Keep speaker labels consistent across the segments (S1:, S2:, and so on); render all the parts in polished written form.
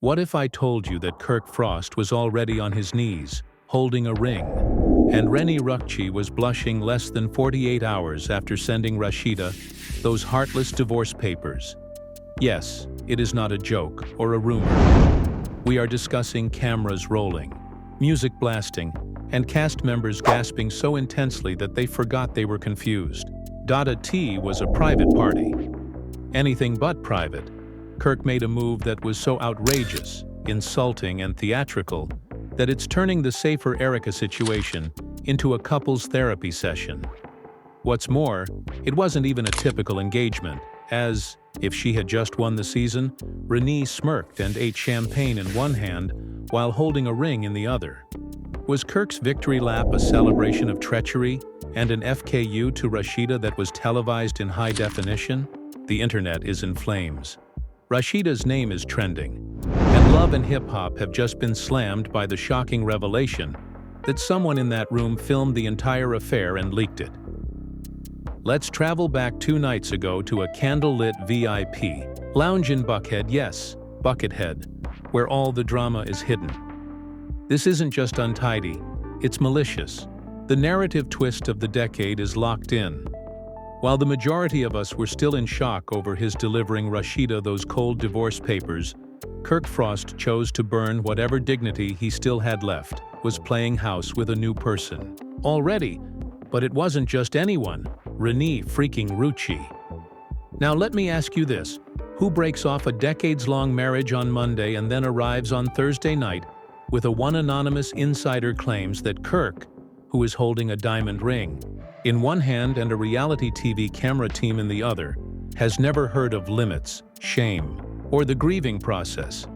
S1: What if I told you that Kirk Frost was already on his knees, holding a ring, and Renni was blushing less than 48 hours after sending Rashida those heartless divorce papers? Yes, it is not a joke or a rumor. We are discussing cameras rolling, music blasting, and cast members gasping so intensely that they forgot they were confused. T was a private party. Anything but private. Kirk made a move that was so outrageous, insulting, and theatrical that it's turning the safer Erica situation into a couples therapy session. What's more, it wasn't even a typical engagement, as, if she had just won the season, Renni smirked and ate champagne in one hand while holding a ring in the other. Was Kirk's victory lap a celebration of treachery and an FKU to Rashida that was televised in high definition? The internet is in flames. Rashida's name is trending, and Love and Hip Hop have just been slammed by the shocking revelation that someone in that room filmed the entire affair and leaked it. Let's travel back 2 nights ago to a candlelit VIP lounge in Buckhead, yes, Buckethead, where all the drama is hidden. This isn't just untidy, it's malicious. The narrative twist of the decade is locked in. While the majority of us were still in shock over his delivering Rashida those cold divorce papers, Kirk Frost chose to burn whatever dignity he still had left, was playing house with a new person. Already, but it wasn't just anyone, Renni freaking Rucci. Now let me ask you this, who breaks off a decades-long marriage on Monday and then arrives on Thursday night with one anonymous insider claims that Kirk, who is holding a diamond ring in one hand and a reality TV camera team in the other, has never heard of limits, shame, or the grieving process?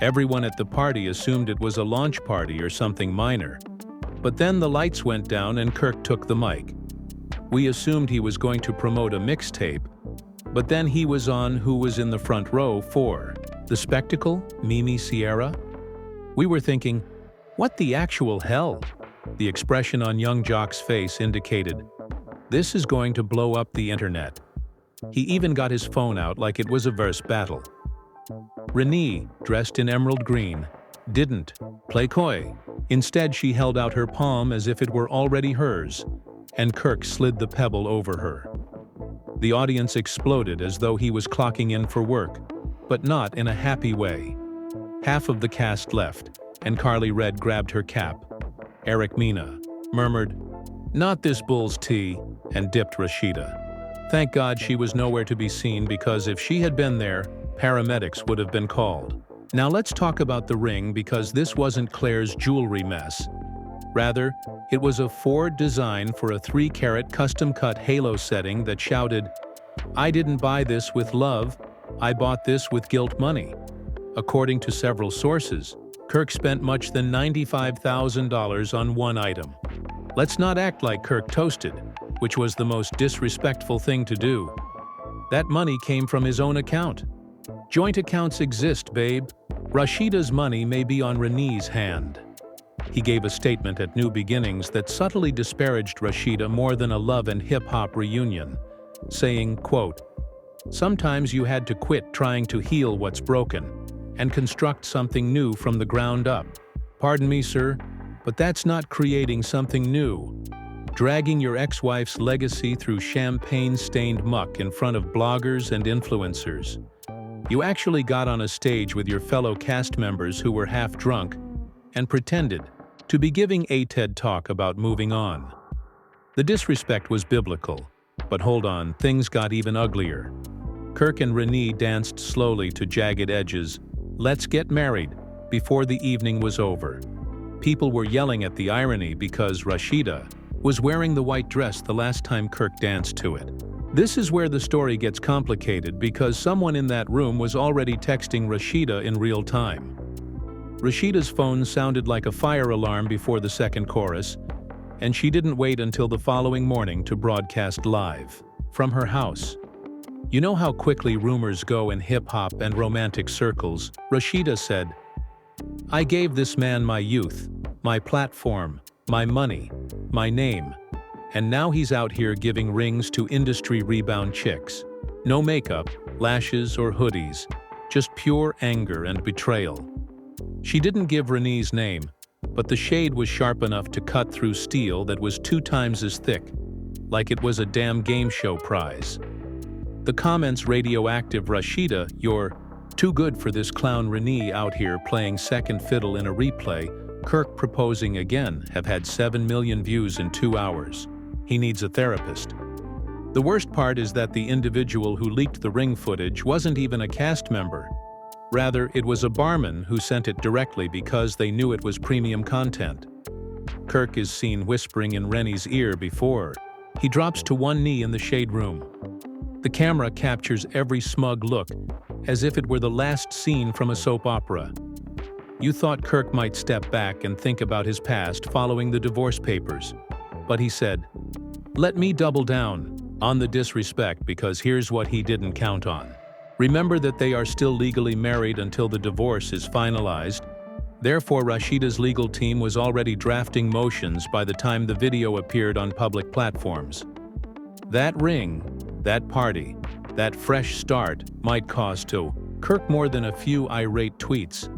S1: Everyone at the party assumed it was a launch party or something minor. But then the lights went down and Kirk took the mic. We assumed he was going to promote a mixtape, but then he was on Who Was in the Front Row for The Spectacle, Mimi Sierra? We were thinking, what the actual hell? The expression on young Jock's face indicated, this is going to blow up the internet. He even got his phone out like it was a verse battle. Renni, dressed in emerald green, didn't play coy. Instead, she held out her palm as if it were already hers, and Kirk slid the pebble over her. The audience exploded as though he was clocking in for work, but not in a happy way. Half of the cast left, and Carly Red grabbed her cap. Eric Mena murmured, "Not this bull's tea," and dipped Rashida. Thank God she was nowhere to be seen, because if she had been there, paramedics would have been called. Now let's talk about the ring, because this wasn't Claire's jewelry mess. Rather, it was a Ford design for a 3-carat custom-cut halo setting that shouted, "I didn't buy this with love, I bought this with guilt money." According to several sources, Kirk spent much than $95,000 on one item. Let's not act like Kirk toasted, which was the most disrespectful thing to do. That money came from his own account. Joint accounts exist, babe. Rashida's money may be on Renni's hand. He gave a statement at New Beginnings that subtly disparaged Rashida more than a Love and Hip Hop reunion, saying, quote, "Sometimes you had to quit trying to heal what's broken and construct something new from the ground up. Pardon me, sir, but that's not creating something new. Dragging your ex-wife's legacy through champagne-stained muck in front of bloggers and influencers. You actually got on a stage with your fellow cast members who were half drunk and pretended to be giving a TED talk about moving on." The disrespect was biblical, but hold on, things got even uglier. Kirk and Renni danced slowly to Jagged Edge's "Let's Get Married" before the evening was over. People were yelling at the irony because Rashida was wearing the white dress the last time Kirk danced to it. This is where the story gets complicated, because someone in that room was already texting Rashida in real time. Rashida's phone sounded like a fire alarm before the second chorus, and she didn't wait until the following morning to broadcast live from her house. You know how quickly rumors go in hip-hop and romantic circles. Rashida said, "I gave this man my youth, my platform, my money, my name, and now he's out here giving rings to industry rebound chicks. No makeup, lashes, or hoodies, just pure anger and betrayal. She didn't give Renni's name, but the shade was sharp enough to cut through steel that was 2 times as thick, like it was a damn game show prize. The comments radioactive Rashida, "You're too good for this clown Renni out here playing second fiddle in a replay, Kirk proposing again," have had 7 million views in 2 hours. He needs a therapist. The worst part is that the individual who leaked the ring footage wasn't even a cast member. Rather, it was a barman who sent it directly because they knew it was premium content. Kirk is seen whispering in Renni's ear before he drops to one knee in the shade room. The camera captures every smug look, as if it were the last scene from a soap opera. You thought Kirk might step back and think about his past following the divorce papers, but he said, "Let me double down on the disrespect because here's what he didn't count on. Remember that they are still legally married until the divorce is finalized. Therefore, Rashida's legal team was already drafting motions by the time the video appeared on public platforms. That ring, that party, that fresh start might cost to Kirk more than a few irate tweets.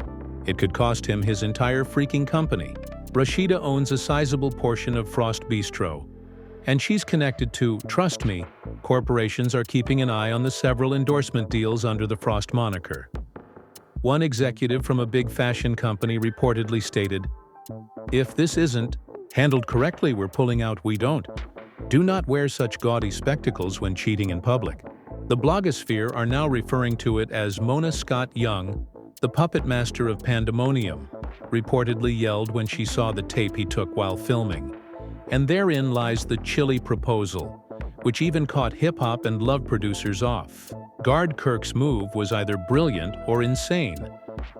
S1: It could cost him his entire freaking company." Rashida owns a sizable portion of Frost Bistro, and she's connected to, trust me, corporations are keeping an eye on the several endorsement deals under the Frost moniker. One executive from a big fashion company reportedly stated, "If this isn't handled correctly, we're pulling out, we don't. Do not wear such gaudy spectacles when cheating in public." The blogosphere are now referring to it as Mona Scott Young, the puppet master of Pandemonium, reportedly yelled when she saw the tape he took while filming. And therein lies the chilly proposal, which even caught hip-hop and love producers off. Guard Kirk's move was either brilliant or insane,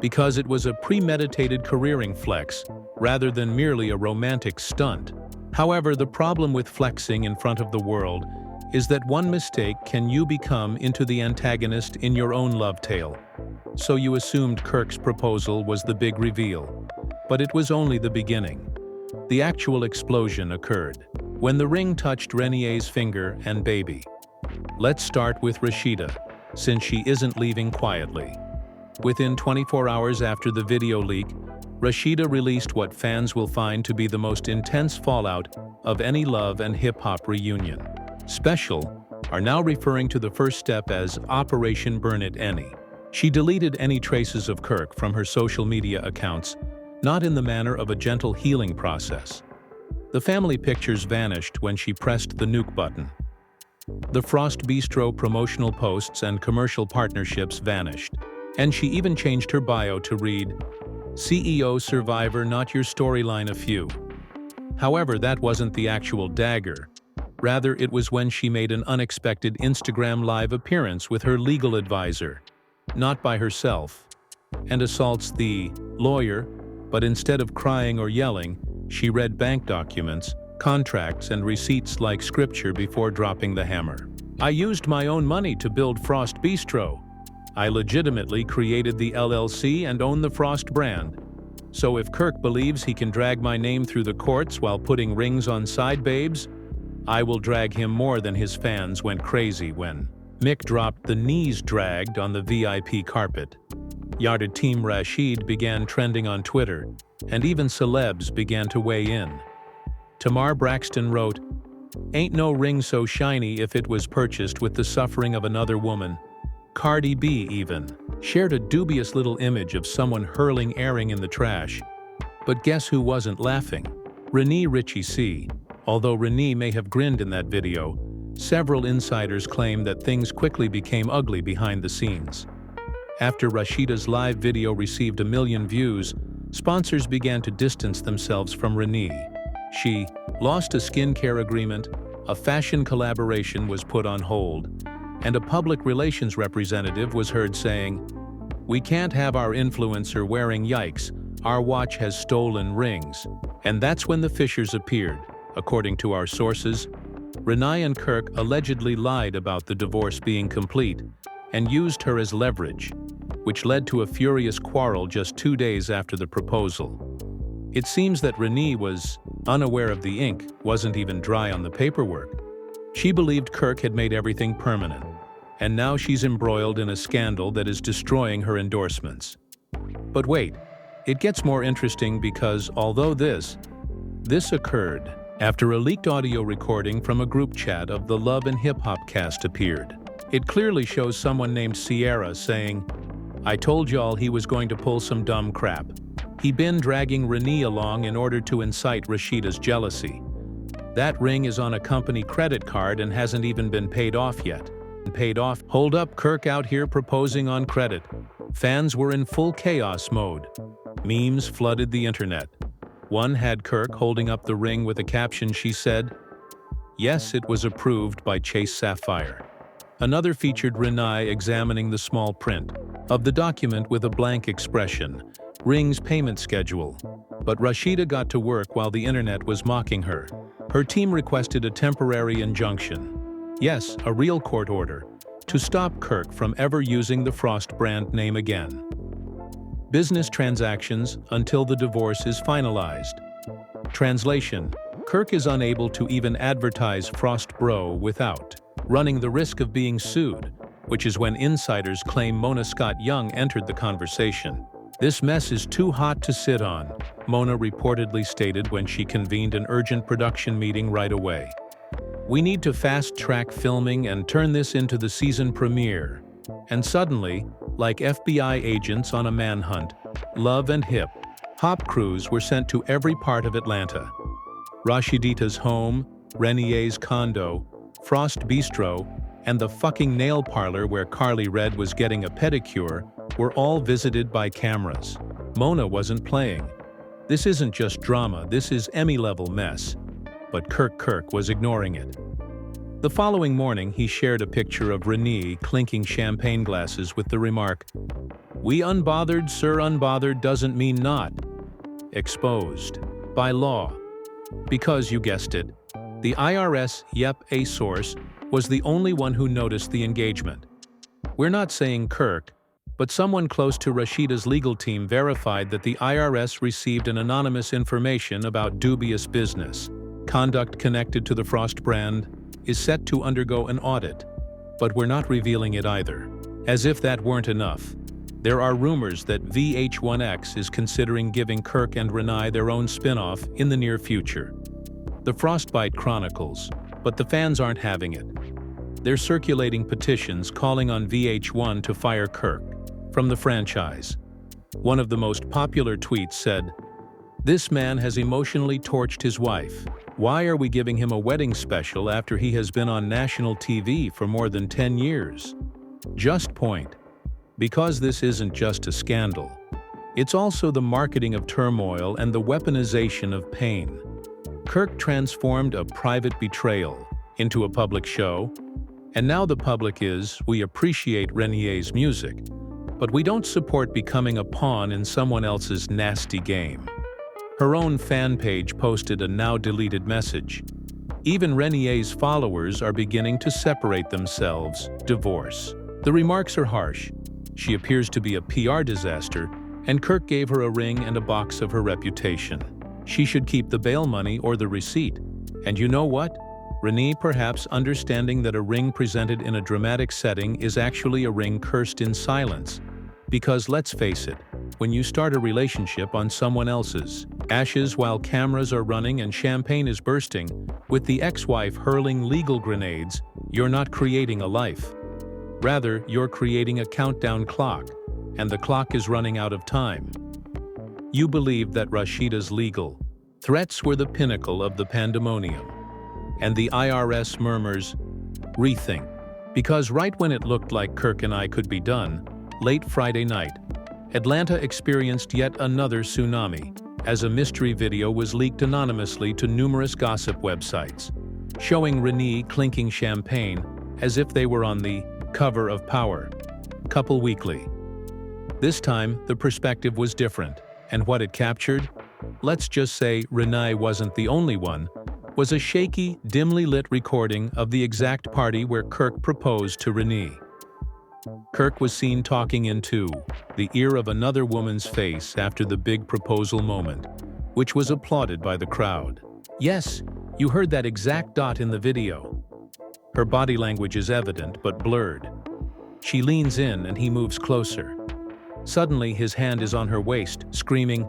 S1: because it was a premeditated careering flex rather than merely a romantic stunt. However, the problem with flexing in front of the world is that one mistake can you become into the antagonist in your own love tale. So you assumed Kirk's proposal was the big reveal, but it was only the beginning. The actual explosion occurred when the ring touched Renni's finger and baby. Let's start with Rashida, since she isn't leaving quietly. Within 24 hours after the video leak, Rashida released what fans will find to be the most intense fallout of any love and hip-hop reunion. Special are now referring to the first step as Operation Burn It Any. She deleted any traces of Kirk from her social media accounts, not in the manner of a gentle healing process. The family pictures vanished when she pressed the nuke button. The Frost Bistro promotional posts and commercial partnerships vanished, and she even changed her bio to read, "CEO Survivor, not your storyline a few." However, that wasn't the actual dagger. Rather, it was when she made an unexpected Instagram Live appearance with her legal advisor, not by herself, and assaults the lawyer, but instead of crying or yelling, she read bank documents, contracts, and receipts like scripture before dropping the hammer. "I used my own money to build Frost Bistro. I legitimately created the LLC and own the Frost brand. So if Kirk believes he can drag my name through the courts while putting rings on side babes, I will drag him more than his fans went crazy when Mick dropped the knees dragged on the VIP carpet." Yarded Team Rashid began trending on Twitter, and even celebs began to weigh in. Tamar Braxton wrote, "Ain't no ring so shiny if it was purchased with the suffering of another woman." Cardi B even shared a dubious little image of someone hurling airing in the trash. But guess who wasn't laughing? Renni Richie C. Although Renni may have grinned in that video, several insiders claim that things quickly became ugly behind the scenes. After Rashida's live video received 1 million views, sponsors began to distance themselves from Renni. She lost a skincare agreement, a fashion collaboration was put on hold, and a public relations representative was heard saying, "We can't have our influencer wearing yikes, our watch has stolen rings." And that's when the fissures appeared. According to our sources, Renni and Kirk allegedly lied about the divorce being complete and used her as leverage, which led to a furious quarrel just 2 days after the proposal. It seems that Renni was unaware of the ink wasn't even dry on the paperwork. She believed Kirk had made everything permanent. and now she's embroiled in a scandal that is destroying her endorsements. But wait, it gets more interesting because although this occurred after a leaked audio recording from a group chat of the Love and Hip Hop cast appeared. It clearly shows someone named Sierra saying, "I told y'all he was going to pull some dumb crap. He been dragging Renni along in order to incite Rashida's jealousy. That ring is on a company credit card and hasn't even been paid off yet." Paid off? Hold up, Kirk out here proposing on credit. Fans were in full chaos mode. Memes flooded the internet. One had Kirk holding up the ring with a caption she said, "Yes, it was approved by Chase Sapphire." Another featured Renni examining the small print of the document with a blank expression, "Ring's payment schedule." But Rashida got to work while the internet was mocking her. Her team requested a temporary injunction. Yes, a real court order, to stop Kirk from ever using the Frost brand name again. Business transactions until the divorce is finalized. Translation: Kirk is unable to even advertise Frost Bro without running the risk of being sued, which is when insiders claim Mona Scott Young entered the conversation. "This mess is too hot to sit on," Mona reportedly stated when she convened an urgent production meeting right away. "We need to fast-track filming and turn this into the season premiere." And suddenly, like FBI agents on a manhunt, Love and Hip Hop crews were sent to every part of Atlanta. Rashida's home, Renni's condo, Frost Bistro, and the fucking nail parlor where Carly Red was getting a pedicure were all visited by cameras. Mona wasn't playing. This isn't just drama, this is Emmy-level mess. But Kirk was ignoring it. The following morning, he shared a picture of Renni clinking champagne glasses with the remark, "We unbothered, sir, unbothered doesn't mean not." Exposed. By law. Because, you guessed it, the IRS, a source, was the only one who noticed the engagement. We're not saying Kirk, but someone close to Rashida's legal team verified that the IRS received an anonymous information about dubious business. Conduct connected to the Frost brand is set to undergo an audit, but we're not revealing it either. As if that weren't enough, there are rumors that VH1X is considering giving Kirk and Renni their own spin-off in the near future. The Frostbite Chronicles, but the fans aren't having it. They're circulating petitions calling on VH1 to fire Kirk from the franchise. One of the most popular tweets said, "This man has emotionally torched his wife. Why are we giving him a wedding special after he has been on national TV for more than 10 years? Just point. Because this isn't just a scandal. It's also the marketing of turmoil and the weaponization of pain. Kirk transformed a private betrayal into a public show, and now the public is, we appreciate Renni's music, but we don't support becoming a pawn in someone else's nasty game." Her own fan page posted a now-deleted message. Even Renni's followers are beginning to separate themselves. Divorce. The remarks are harsh. She appears to be a PR disaster, and Kirk gave her a ring and a box of her reputation. She should keep the bail money or the receipt. And you know what? Renni perhaps understanding that a ring presented in a dramatic setting is actually a ring cursed in silence. Because let's face it, when you start a relationship on someone else's ashes while cameras are running and champagne is bursting, with the ex-wife hurling legal grenades, you're not creating a life. Rather, you're creating a countdown clock, and the clock is running out of time. You believe that Rashida's legal threats were the pinnacle of the pandemonium. And the IRS murmurs, "Rethink." Because right when it looked like Kirk and I could be done, late Friday night, Atlanta experienced yet another tsunami, as a mystery video was leaked anonymously to numerous gossip websites, showing Renni clinking champagne as if they were on the cover of Power Couple Weekly. This time, the perspective was different, and what it captured? Let's just say Renni wasn't the only one, was a shaky, dimly lit recording of the exact party where Kirk proposed to Renni. Kirk was seen talking into the ear of another woman's face after the big proposal moment, which was applauded by the crowd. Yes, you heard that exact dot in the video. Her body language is evident but blurred. She leans in and he moves closer. Suddenly, his hand is on her waist, screaming,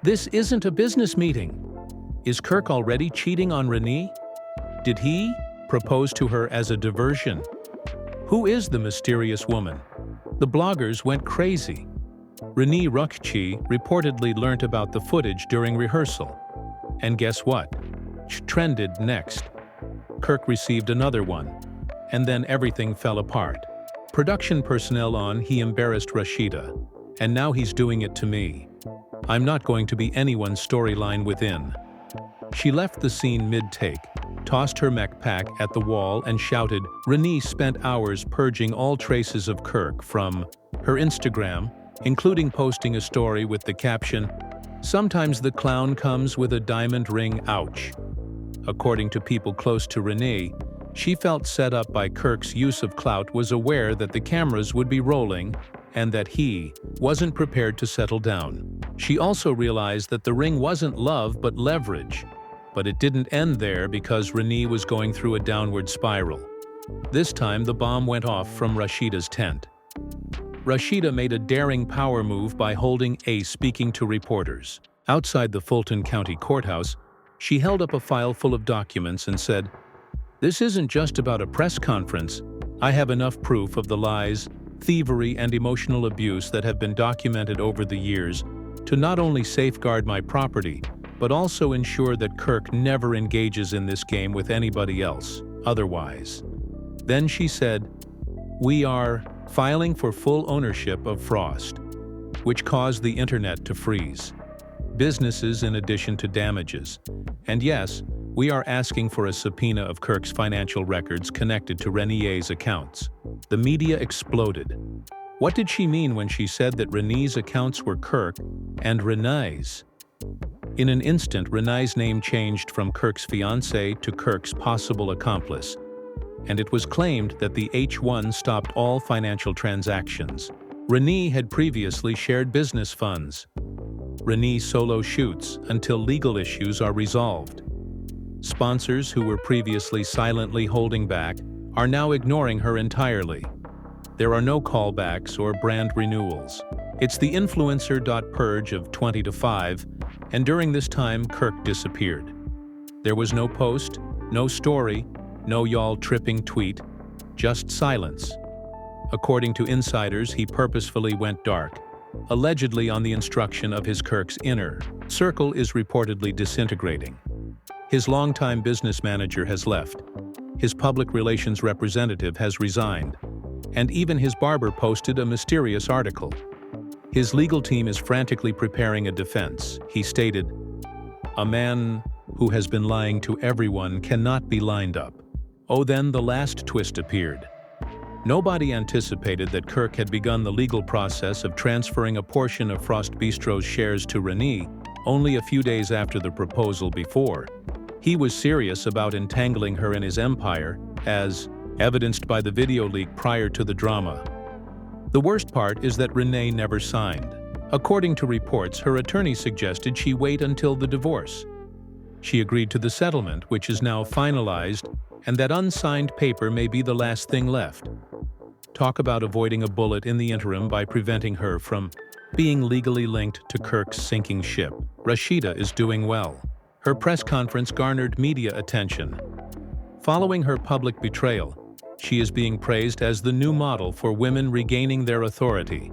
S1: "This isn't a business meeting." Is Kirk already cheating on Renni? Did he propose to her as a diversion? Who is the mysterious woman? The bloggers went crazy. Renni Rukchi reportedly learnt about the footage during rehearsal. And guess what? Trended next. Kirk received another one. And then everything fell apart. Production personnel on, he embarrassed Rashida. And now he's doing it to me. I'm not going to be anyone's storyline within. She left the scene mid-take, tossed her mech pack at the wall and shouted, Renni spent hours purging all traces of Kirk from her Instagram, including posting a story with the caption, "Sometimes the clown comes with a diamond ring, ouch." According to people close to Renni, she felt set up by Kirk's use of clout, was aware that the cameras would be rolling and that he wasn't prepared to settle down. She also realized that the ring wasn't love but leverage. But it didn't end there because Renni was going through a downward spiral. This time the bomb went off from Rashida's tent. Rashida made a daring power move by holding a speaking to reporters. Outside the Fulton County Courthouse, she held up a file full of documents and said, "This isn't just about a press conference. I have enough proof of the lies, thievery, and emotional abuse that have been documented over the years to not only safeguard my property, but also ensure that Kirk never engages in this game with anybody else, otherwise." Then she said, "We are filing for full ownership of Frost, which caused the internet to freeze. Businesses in addition to damages. And yes, we are asking for a subpoena of Kirk's financial records connected to Renni's accounts." The media exploded. What did she mean when she said that Renni's accounts were Kirk and Renni's? In an instant, Renni's name changed from Kirk's fiancée to Kirk's possible accomplice, and it was claimed that the H1 stopped all financial transactions. Renni had previously shared business funds. Renni solo shoots until legal issues are resolved. Sponsors who were previously silently holding back are now ignoring her entirely. There are no callbacks or brand renewals. It's the influencer.purge of 20 to 5, and during this time, Kirk disappeared. There was no post, no story, no y'all tripping tweet, just silence. According to insiders, he purposefully went dark, allegedly on the instruction of his Kirk's inner circle is reportedly disintegrating. His longtime business manager has left. His public relations representative has resigned. And even his barber posted a mysterious article. His legal team is frantically preparing a defense. He stated, "A man who has been lying to everyone cannot be lined up." Oh, then the last twist appeared. Nobody anticipated that Kirk had begun the legal process of transferring a portion of Frost Bistro's shares to Renni only a few days after the proposal before. He was serious about entangling her in his empire, as evidenced by the video leak prior to the drama. The worst part is that Renni never signed. According to reports, her attorney suggested she wait until the divorce. She agreed to the settlement, which is now finalized, and that unsigned paper may be the last thing left. Talk about avoiding a bullet in the interim by preventing her from being legally linked to Kirk's sinking ship. Rashida is doing well. Her press conference garnered media attention. Following her public betrayal, she is being praised as the new model for women regaining their authority.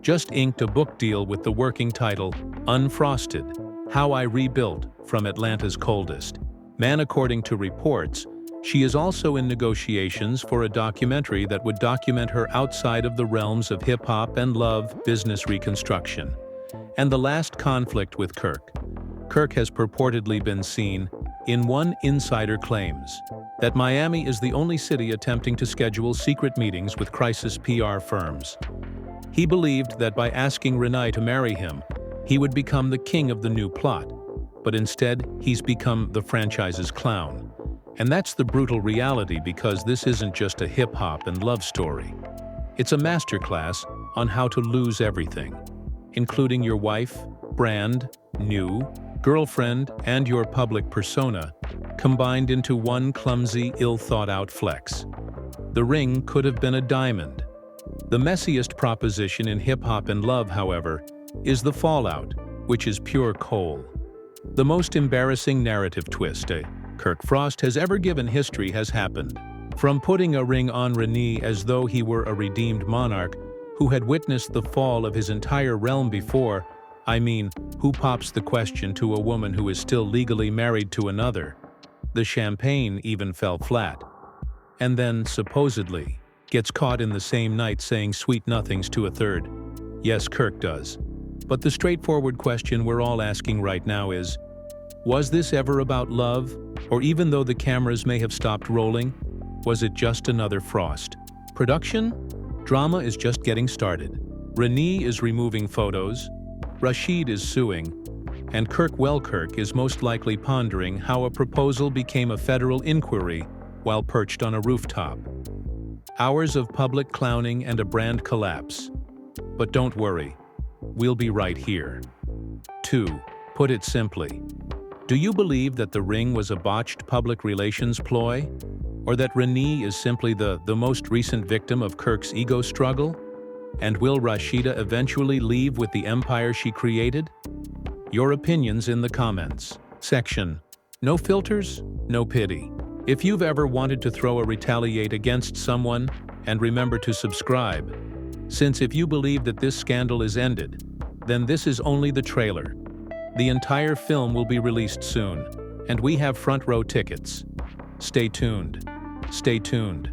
S1: Just inked a book deal with the working title, Unfrosted: How I Rebuilt from Atlanta's Coldest. Man, according to reports, she is also in negotiations for a documentary that would document her outside of the realms of hip-hop and love business reconstruction. And the last conflict with Kirk. Kirk has purportedly been seen, in one insider claims, that Miami is the only city attempting to schedule secret meetings with crisis PR firms. He believed that by asking Renni to marry him, he would become the king of the new plot, but instead he's become the franchise's clown. And that's the brutal reality, because this isn't just a hip-hop and love story. It's a masterclass on how to lose everything, including your wife, brand, new, girlfriend, and your public persona, combined into one clumsy, ill-thought-out flex. The ring could have been a diamond. The messiest proposition in hip-hop and love, however, is the fallout, which is pure coal. The most embarrassing narrative twist Kirk Frost has ever given history has happened. From putting a ring on Renni as though he were a redeemed monarch who had witnessed the fall of his entire realm before, who pops the question to a woman who is still legally married to another? The champagne even fell flat. And then, supposedly, gets caught in the same night saying sweet nothings to a third. Yes, Kirk does. But the straightforward question we're all asking right now is, was this ever about love? Or even though the cameras may have stopped rolling, was it just another Frost? Production? Drama is just getting started. Renni is removing photos, Rashida is suing, and Kirk is most likely pondering how a proposal became a federal inquiry while perched on a rooftop. Hours of public clowning and a brand collapse. But don't worry, we'll be right here. 2. Put it simply, do you believe that the ring was a botched public relations ploy? Or that Renni is simply the most recent victim of Kirk's ego struggle? And will Rashida eventually leave with the empire she created? Your opinions in the comments section. No filters, no pity. If you've ever wanted to throw a retaliate against someone, and remember to subscribe. Since if you believe that this scandal is ended, then this is only the trailer. The entire film will be released soon, and we have front row tickets. Stay tuned. Stay tuned.